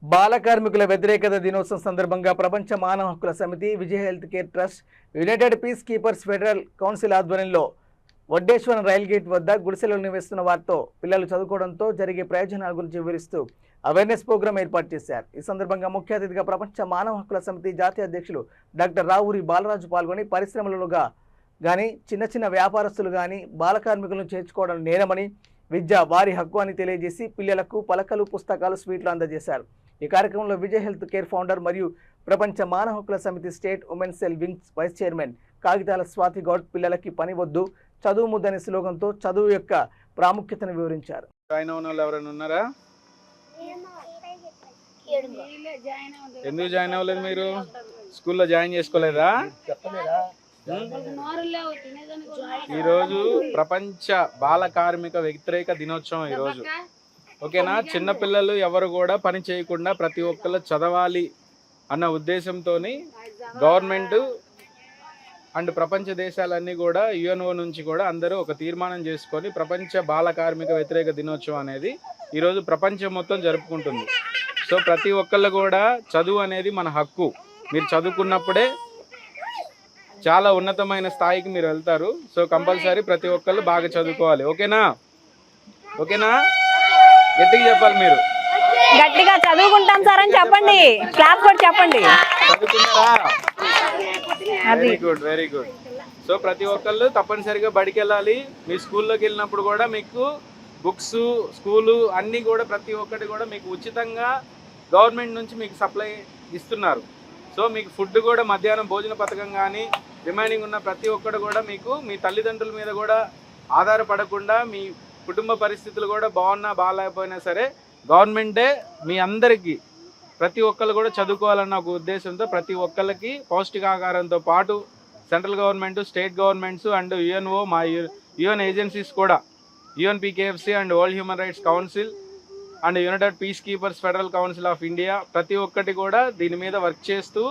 బాల కార్మికుల వ్యతిరేకత దినోత్సవం సందర్భంగా ప్రపంచ మానవ హక్కుల సమితి, Vijaya health care trust, united peace keepers federal council ఆధ్వర్యంలో వడ్డేశ్వరం రైల్ గేట్ వద్ద గుడిసెలో నివసిస్తున్న వారితో పిల్లలు చదువుకోవడంతో జరిగే ప్రయోజనాల గురించి వివరిస్తూ అవేర్నెస్ ప్రోగ్రాం ఏర్పాటు చేశారు. ఈ సందర్భంగా ముఖ్య అతిథిగా ప్రపంచ మానవ హక్కుల సమితి జాతీయ అధ్యక్షులు డాక్టర్ రావూరి బాలరాజు పాల్గొని పరిశ్రమలుగా కానీ చిన్న వ్యాపారస్తులు కానీ బాల కార్మికులను చేర్చుకోవడం నేరమని, విద్య వారి హక్కు అని తెలియజేసి పిల్లలకు పలకలు, పుస్తకాలు, స్వీట్లు అందజేశారు. ఈ కార్యక్రమంలో విజయ్ హెల్త్ కేర్ ఫౌండర్ మరియు ప్రపంచ మానవ హక్కుల సమితి state women cell wings vice chairman Kagitala Swathi Goud పిల్లలకి పని వద్దు, చదువు ముద్దని స్లోగన్తో చదువు యొక్క ప్రాముఖ్యతను వివరించారు. ఎందుకు జాయిన్ అవ్వలేదు? మీరు స్కూల్లో జాయిన్ చేసుకోలేదా? ఈరోజు ప్రపంచ బాల కార్మిక వ్యతిరేక దినోత్సవం ఈరోజు. ఓకేనా? చిన్నపిల్లలు ఎవరు కూడా పని చేయకుండా ప్రతి ఒక్కరు చదవాలి అన్న ఉద్దేశంతో గవర్నమెంట్ అండ్ ప్రపంచ దేశాలన్నీ కూడా యుఎన్ఓ నుంచి కూడా అందరూ ఒక తీర్మానం చేసుకొని ప్రపంచ బాల కార్మిక వ్యతిరేక దినోత్సవం అనేది ఈరోజు ప్రపంచం మొత్తం జరుపుకుంటుంది. సో ప్రతి ఒక్కళ్ళు కూడా చదువు అనేది మన హక్కు. మీరు చదువుకున్నప్పుడే చాలా ఉన్నతమైన స్థాయికి మీరు వెళ్తారు. సో కంపల్సరీ ప్రతి ఒక్కళ్ళు బాగా చదువుకోవాలి. ఓకేనా? గట్టిగా చెప్పాలి. మీరు గట్టిగా చదువుకుంటాం సార్ అని చెప్పండి. క్లాస్ కూడా చెప్పండి. చదువుకున్నారా? Very good. సో ప్రతి ఒక్కళ్ళు తప్పనిసరిగా బడికి వెళ్ళాలి. మీ స్కూల్లోకి వెళ్ళినప్పుడు కూడా మీకు బుక్స్, స్కూలు అన్నీ కూడా ప్రతి ఒక్కటి కూడా మీకు ఉచితంగా గవర్నమెంట్ నుంచి మీకు సప్లై ఇస్తున్నారు. సో మీకు ఫుడ్ కూడా మధ్యాహ్నం భోజన పథకం కానీ రిమైనింగ్ ఉన్న ప్రతి ఒక్కటి కూడా మీకు మీ తల్లిదండ్రుల మీద కూడా ఆధారపడకుండా మీ కుటుంబ పరిస్థితులు కూడా బాగున్నా బాగాలేకపోయినా సరే గవర్నమెంటే మీ అందరికీ ప్రతి ఒక్కళ్ళు కూడా చదువుకోవాలన్న ఒక ఉద్దేశంతో ప్రతి ఒక్కళ్ళకి పౌష్టికాహారంతో పాటు central government, state governments and UNO, మా యుఎన్ ఏజెన్సీస్ కూడా UNPKFC and world human rights council and united peace keepers federal council of India ప్రతి ఒక్కటి కూడా దీని మీద వర్క్ చేస్తూ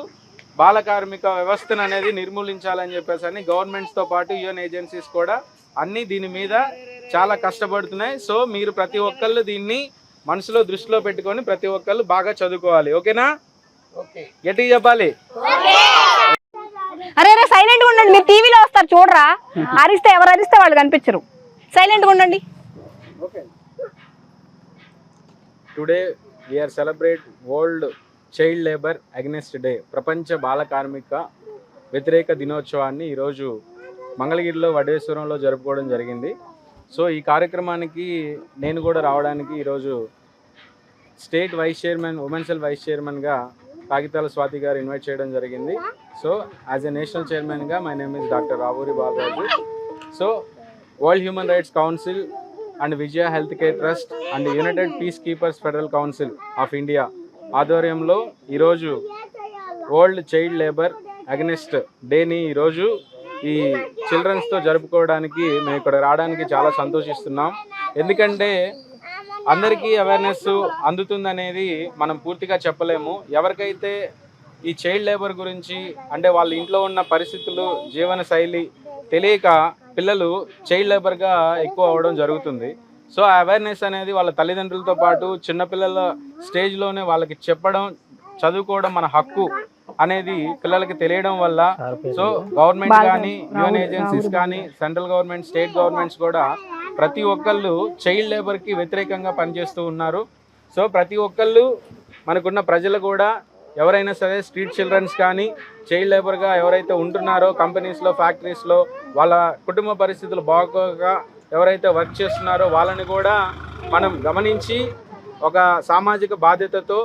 బాల కార్మిక వ్యవస్థను అనేది నిర్మూలించాలని చెప్పేసి అని గవర్నమెంట్స్తో పాటు యుఎన్ ఏజెన్సీస్ కూడా అన్నీ దీని మీద చాలా కష్టపడుతున్నాయి. సో మీరు ప్రతి ఒక్కళ్ళు దీన్ని మనసులో దృష్టిలో పెట్టుకొని ప్రతి ఒక్కళ్ళు బాగా చదువుకోవాలి. ఓకేనా? గట్టిగా చెప్పాలి. అరే సైలెంట్గా ఉండండి. మీరు టీవీలో వస్తారు చూడరా. అరిస్తే ఎవరు అరిస్తే వాళ్ళు కనిపించరు. సైలెంట్గా ఉండండి. Today we are celebrate world child labour against day, ప్రపంచ బాల కార్మిక వ్యతిరేక దినోత్సవాన్ని ఈరోజు మంగళగిరిలో వడ్డేశ్వరంలో జరుపుకోవడం జరిగింది. సో ఈ కార్యక్రమానికి నేను కూడా రావడానికి ఈరోజు state vice chairman, women cell vice చైర్మన్గా కాగితాల స్వాతి గారు ఇన్వైట్ చేయడం జరిగింది. సో యాజ్ ఎ నేషనల్ చైర్మన్గా my name is doctor Ravuri Balaraju. So world human rights council and Vijaya health care trust and united peace keepers federal council of India ఆధ్వర్యంలో ఈరోజు world child labour against డేని ఈరోజు ఈ చిల్డ్రన్స్తో జరుపుకోవడానికి మేము ఇక్కడ రావడానికి చాలా సంతోషిస్తున్నాం. ఎందుకంటే అందరికీ అవేర్నెస్ అందుతుందనేది మనం పూర్తిగా చెప్పలేము. ఎవరికైతే ఈ చైల్డ్ లేబర్ గురించి అంటే వాళ్ళ ఇంట్లో ఉన్న పరిస్థితులు, జీవన శైలి తెలియక పిల్లలు చైల్డ్ లేబర్గా ఎక్కువ అవ్వడం జరుగుతుంది. సో ఆ అవేర్నెస్ అనేది వాళ్ళ తల్లిదండ్రులతో పాటు చిన్నపిల్లల స్టేజ్లోనే వాళ్ళకి చెప్పడం, చదువుకోవడం మన హక్కు అనేది పిల్లలకి తెలియడం వల్ల సో గవర్నమెంట్ కానీ, యుఎన్ ఏజెన్సీస్ కానీ, సెంట్రల్ గవర్నమెంట్, స్టేట్ గవర్నమెంట్స్ కూడా ప్రతి ఒక్కళ్ళు చైల్డ్ లేబర్కి వ్యతిరేకంగా పనిచేస్తూ ఉన్నారు. సో ప్రతి ఒక్కళ్ళు మనకున్న ప్రజలు కూడా ఎవరైనా సరే స్ట్రీట్ చిల్డ్రన్స్ కానీ చైల్డ్ లేబర్గా ఎవరైతే ఉంటున్నారో కంపెనీస్లో, ఫ్యాక్టరీస్లో వాళ్ళ కుటుంబ పరిస్థితులు బాగోక ఎవరైతే వర్క్ చేస్తున్నారో వాళ్ళని కూడా మనం గమనించి ఒక సామాజిక బాధ్యతతో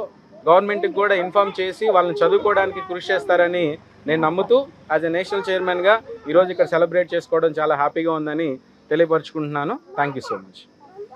గవర్నమెంట్కి కూడా ఇన్ఫార్మ్ చేసి వాళ్ళని చదువుకోవడానికి కృషి చేస్తారని నేను నమ్ముతూ యాజ్ ఎ నేషనల్ చైర్మన్గా ఈరోజు ఇక్కడ సెలబ్రేట్ చేసుకోవడం చాలా హ్యాపీగా ఉందని తెలియపరుచుకుంటున్నాను. Thank you so much.